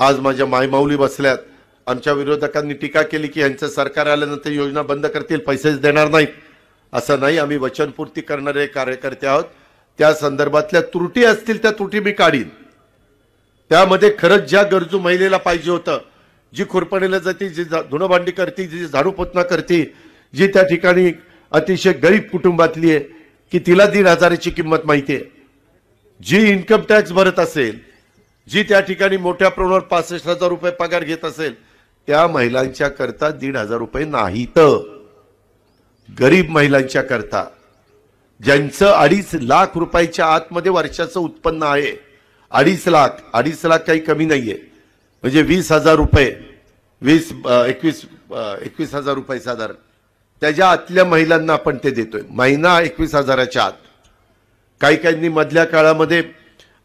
आज माझ्या मायमाऊली बसल्यात. आमच्या विरोधकांनी टीका केली की यांचं सरकार आल्यानंतर योजना बंद करतील, पैसेच देणार नाहीत. असं नाही, आम्ही वचनपूर्ती करणारे कार्यकर्ते आहोत. त्या संदर्भातल्या त्रुटी असतील त्या त्रुटी मी काढीन. त्यामध्ये खरंच ज्या गरजू महिलेला पाहिजे होतं, जी खुरपणीला जाते, जी धुणभांडी करते, जी झाडू पोतना करते, जी त्या ठिकाणी अतिशय गरीब कुटुंबातली आहे की तिला 1,500ची किंमत माहिती आहे, जी इन्कम टॅक्स भरत असेल, जी त्या ठिकाणी मोठ्या प्रमाणावर 65,000 रुपये पगार घेत असेल, त्या महिलांच्या करता 1,500 रुपये नाहीत. गरीब महिलांच्या करता ज्यांचं 2.5 लाख रुपयाच्या आतमध्ये वर्षाचं उत्पन्न आहे, 2.5 लाख काही कमी नाहीये, म्हणजे 20,000 रुपये, 21,000 रुपये साधारण त्याच्या आतल्या महिलांना आपण ते देतोय महिना 21,000च्या आत. काही काहींनी मधल्या काळामध्ये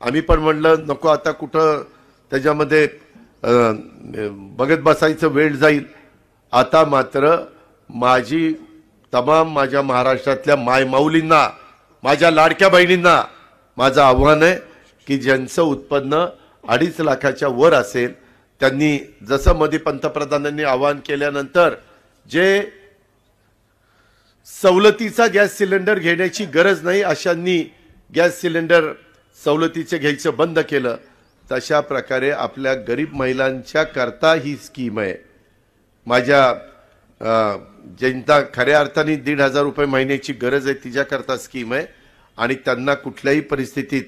आम्ही पण म्हणलं नको आता कुठं त्याच्यामध्ये बघत बसायचं, वेळ जाईल. आता मात्र माझ्या महाराष्ट्रातल्या मायमाऊलींना, माझ्या लाडक्या बहिणींना माझं आव्हान आहे की ज्यांचं उत्पन्न 2.5 लाखाच्या वर असेल, त्यांनी जसं मध्ये पंतप्रधानांनी आवाहन केल्यानंतर जे सवलतीचा गॅस सिलेंडर घेण्याची गरज नाही अशांनी गॅस सिलेंडर सवलतीचे घ्यायचं बंद केलं, तशा प्रकारे आपल्या गरीब महिलांच्या करता ही स्कीम आहे. माझ्या ज्यांना खऱ्या अर्थाने 1,500 रुपये महिन्याची गरज आहे तिच्याकरता स्कीम आहे. आणि त्यांना कुठल्याही परिस्थितीत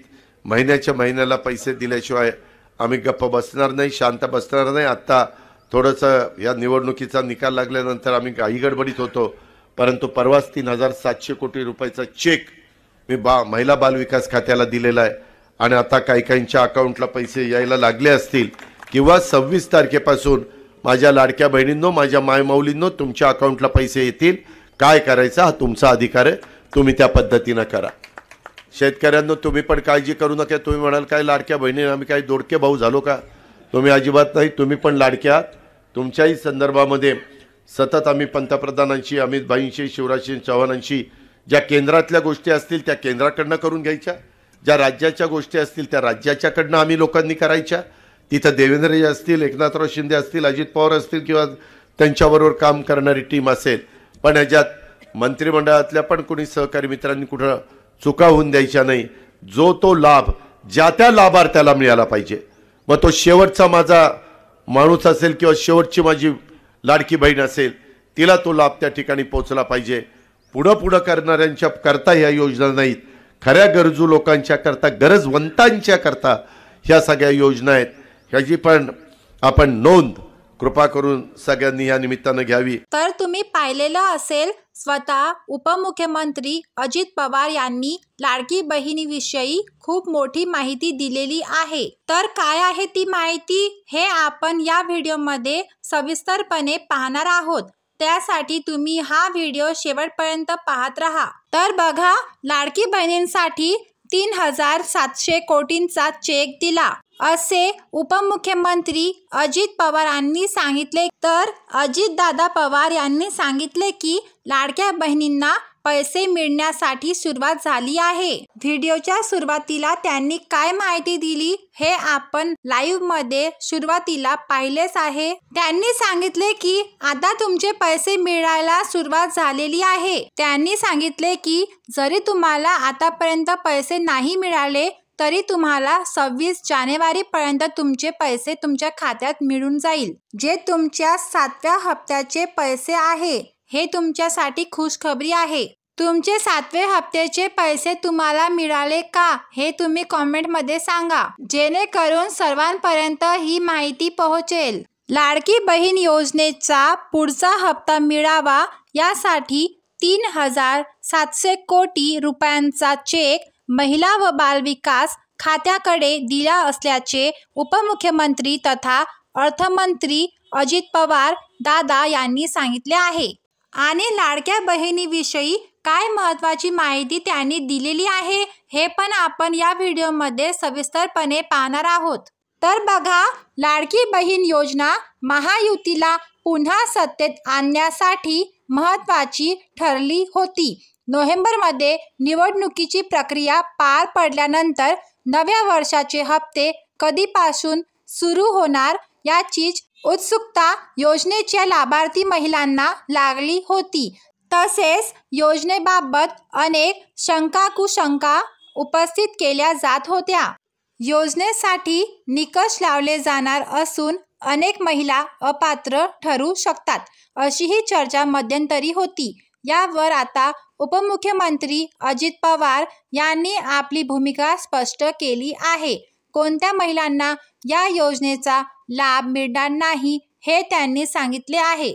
महिन्याला पैसे दिल्याशिवाय आम्ही गप्प बसणार नाही, शांत बसणार नाही. आत्ता थोडंसं या निवडणुकीचा निकाल लागल्यानंतर आम्ही काही गडबडीत होतो, परंतु परवाच 3,700 कोटी रुपयाचा चेक मी महिला बालविकास खात्याला दिलेला आहे. आणि आता काहींच्या अकाउंटला पैसे यायला लागले असतील किंवा 26 तारखेपासून माझ्या लाडक्या बहिणींनो, माझ्या मायमाऊलींनो, तुमच्या अकाउंटला पैसे येतील. काय करायचं हा तुमचा अधिकार आहे, तुम्ही त्या पद्धतीनं करा. शेतकऱ्यांनो तुम्ही पण काळजी करू नका. तुम्ही म्हणाल काय लाडक्या बहिणी आम्ही काय दोडके भाऊ झालो का? तुम्ही अजिबात नाही, तुम्ही पण लाडक्या आहात. तुमच्याही संदर्भामध्ये सतत आम्ही पंतप्रधानांशी, अमित भाईंशी, शिवराजसिंह चौहानांशी ज्या केंद्रातल्या गोष्टी असतील त्या केंद्राकडनं करून घ्यायच्या, ज्या राज्याच्या गोष्टी असतील त्या राज्याच्याकडनं आम्ही लोकांनी करायच्या. तिथं देवेंद्रजी असतील, एकनाथराव शिंदे असतील, अजित पवार असतील किंवा त्यांच्याबरोबर काम करणारी टीम असेल, पण याच्यात मंत्रिमंडळातल्या पण कोणी सहकारी मित्रांनी कुठं चुका होऊन द्यायच्या नाही. जो तो लाभ ज्या त्या लाभार्थ्याला मिळाला पाहिजे. मग तो शेवटचा माझा माणूस असेल किंवा शेवटची माझी लाडकी बहीण असेल, तिला तो लाभ त्या ठिकाणी पोहोचला पाहिजे. पुढं करणाऱ्यांच्या करता ह्या योजना नाहीत, खऱ्या गरजू लोकांच्या करता, गरजवंतांच्या करता ह्या सगळ्या योजना आहेत. ह्याची पण आपण नोंद कृपा करून सगळ्यांनी या निमित्तानं घ्यावी. तर तुम्ही पाहिलेलं असेल, स्वतः उपमुख्यमंत्री अजित पवार यांनी लाडकी बहिणीविषयी खूप मोठी माहिती दिलेली आहे. तर काय आहे ती माहिती हे आपण या व्हिडिओमध्ये सविस्तरपणे पाहणार आहोत. त्यासाठी तुम्ही हा व्हिडिओ शेवटपर्यंत पाहत राहा. तर बघा, लाडकी बहिणींसाठी 3,700 कोटींचा चेक दिला असे उपमुख्यमंत्री अजित पवार यांनी सांगितले. तर अजितदादा पवार यांनी सांगितले की लाडक्या बहिणींना पैसे मिळण्यासाठी सुरुवात झाली आहे. व्हिडिओच्या सुरुवातीला त्यांनी काय माहिती दिली हे आपण लाईव्ह मध्ये सुरुवातीला पाहिलेच आहे. त्यांनी सांगितले की आता तुमचे पैसे मिळायला सुरुवात झालेली आहे. त्यांनी सांगितले की जरी तुम्हाला आतापर्यंत पैसे नाही मिळाले तरी तुम्हाला 26 जानेवारीपर्यंत तुमचे पैसे तुमच्या खात्यात मिळून जाईल. जे तुमच्या 7व्या हप्त्याचे पैसे आहे हे तुमच्यासाठी खुशखबरी आहे. तुमचे 7वे हप्त्याचे पैसे तुम्हाला मिळाले का हे तुम्ही कॉमेंटमध्ये सांगा, जेणेकरून सर्वांपर्यंत ही माहिती पोहोचेल. लाडकी बहीण योजनेचा पुढचा हप्ता मिळावा यासाठी 3,700 कोटी रुपयांचा चेक महिला व बालविकास खात्याकडे दिला असल्याचे उपमुख्यमंत्री तथा अर्थमंत्री अजित पवार दादा यांनी सांगितले आहे. आणि लाडक्या बहिणीविषयी काय महत्त्वाची माहिती त्यांनी दिलेली आहे हे पण आपण या व्हिडिओमध्ये सविस्तरपणे पाहणार आहोत. तर बघा, लाडकी बहीण योजना महायुतीला पुन्हा सत्तेत आणण्यासाठी महत्त्वाची ठरली होती. नोव्हेंबरमध्ये निवडणुकीची प्रक्रिया पार पडल्यानंतर नव्या वर्षाचे हप्ते कधीपासून सुरू होणार याचीच उत्सुकता योजनेच्या लाभार्थी महिलांना लागली होती. तसेच योजनेबाबत अनेक शंका-कुशंका उपस्थित केल्या जात होत्या. योजनेसाठी निकष लावले जाणार असून अनेक महिला अपात्र ठरू शकतात, अशीही चर्चा मध्यंतरी होती. यावर आता उपमुख्यमंत्री अजित पवार यांनी आपली भूमिका स्पष्ट केली आहे. कोणत्या महिलांना या योजनेचा लाभ मिळणार नाही हे त्यांनी सांगितले आहे.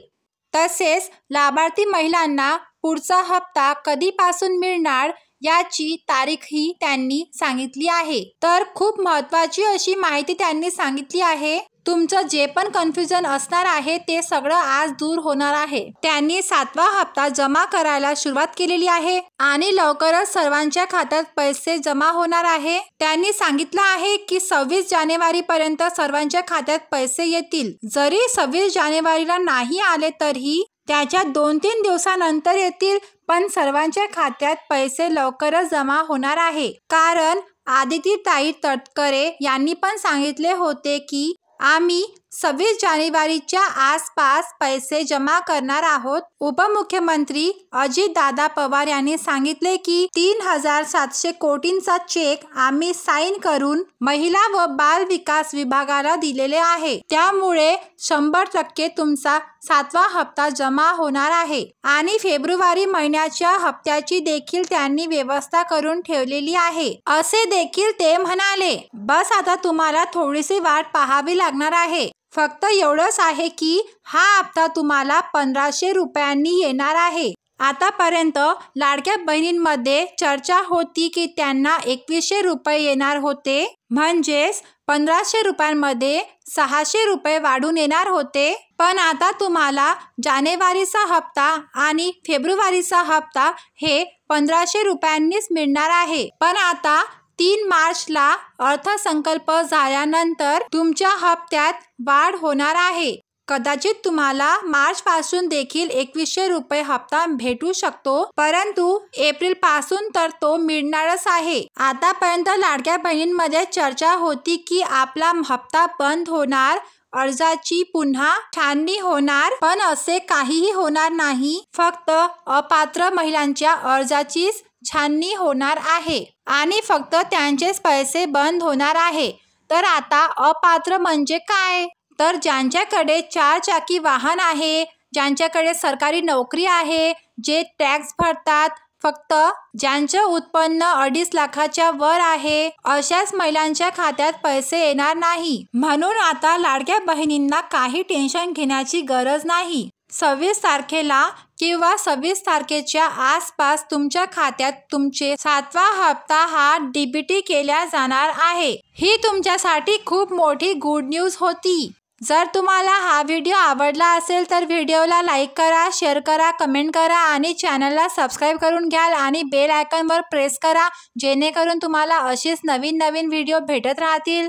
तसेच लाभार्थी महिलांना पुढचा हप्ता कधीपासून मिळणार याची तारीखही त्यांनी सांगितली आहे. तर खूप महत्त्वाची अशी माहिती त्यांनी सांगितली आहे. तुमचं जे पण कन्फ्युजन असणार आहे ते सगळं आज दूर होणार आहे. त्यांनी 7वा हप्ता जमा करायला सुरुवात केलेली आहे आणि लवकरच सर्वांच्या खात्यात पैसे जमा होणार आहे. त्यांनी सांगितलं आहे की 26 जानेवारीपर्यंत सर्वांच्या खात्यात पैसे येतील. जरी 26 जानेवारीला नाही आले तरीही त्याच्या 2-3 दिवसानंतर येतील, पण सर्वांच्या खात्यात पैसे लवकरच जमा होणार आहे. कारण आदितीताई तटकरे यांनी पण सांगितले होते की आम्ही 26 जानेवारीच्या आसपास पैसे जमा करणार आहोत. उपमुख्यमंत्री अजितदादा पवार यांनी सांगितले की 3,700 कोटींचा चेक आम्ही साईन करून महिला व बाल विकास विभागाला दिलेले आहे. त्यामुळे 100% तुमचा 7वा हप्ता जमा होणार आहे आणि फेब्रुवारी महिन्याच्या हप्त्याची देखील त्यांनी व्यवस्था करून ठेवलेली आहे, असे देखील ते म्हणाले. बस आता तुम्हाला थोडीशी वाट पाहावी लागणार आहे. फक्त एवढंच आहे की हा हप्ता तुम्हाला 1,500 रुपयांनी येणार आहे. आतापर्यंत लाडक्या बहिणींमध्ये चर्चा होती की त्यांना 2,100 रुपये येणार होते, म्हणजेच 1,500 रुपयांमध्ये 600 रुपये वाढून येणार होते. पण आता तुम्हाला जानेवारीचा हप्ता आणि फेब्रुवारीचा हप्ता हे 1,500 रुपयांनीच मिळणार आहे. पण आता 3 मार्चला अर्थसंकल्प झाल्यानंतर तुमच्या हप्त्यात वाढ होणार आहे. कदाचित तुम्हाला मार्चपासून देखील 2,100 रुपये हप्ता भेटू शकतो, परंतु एप्रिलपासून तर तो मिळणारच आहे. आतापर्यंत लाडक्या बहिणींमध्ये चर्चा होती की आपला हप्ता बंद होणार, अर्जाची पुन्हा छाननी होणार, पण असे काहीही होणार नाही. फक्त अपात्र महिलांच्या अर्जाचीच छाननी होणार आहे आणि फक्त त्यांचेच पैसे बंद होणार आहे. तर आता अपात्र म्हणजे काय? तर ज्यांच्याकडे 4 चाकी वाहन आहे, ज्यांच्याकडे सरकारी नोकरी आहे, जे टॅक्स भरतात, फक्त ज्यांचं उत्पन्न 2.5 लाखाच्या वर आहे, अशाच महिलांच्या खात्यात पैसे येणार नाही. म्हणून आता लाडक्या बहिणींना काही टेन्शन घेण्याची गरज नाही. 26 तारखेला किंवा 26 तारखेच्या आसपास तुमच्या खात्यात तुमचे 7वा हप्ता हा डीबीटी केला जाणार आहे. ही तुमच्यासाठी खूप मोठी गुड न्यूज होती. जर तुम्हाला हा व्हिडिओ आवडला असेल तर व्हिडिओला लाईक करा, शेअर करा, कमेंट करा आणि चॅनलला सबस्क्राईब करून घ्याल आणि बेल आयकॉनवर प्रेस करा, जेणेकरून तुम्हाला अशीच नवीन व्हिडिओ भेटत राहतील.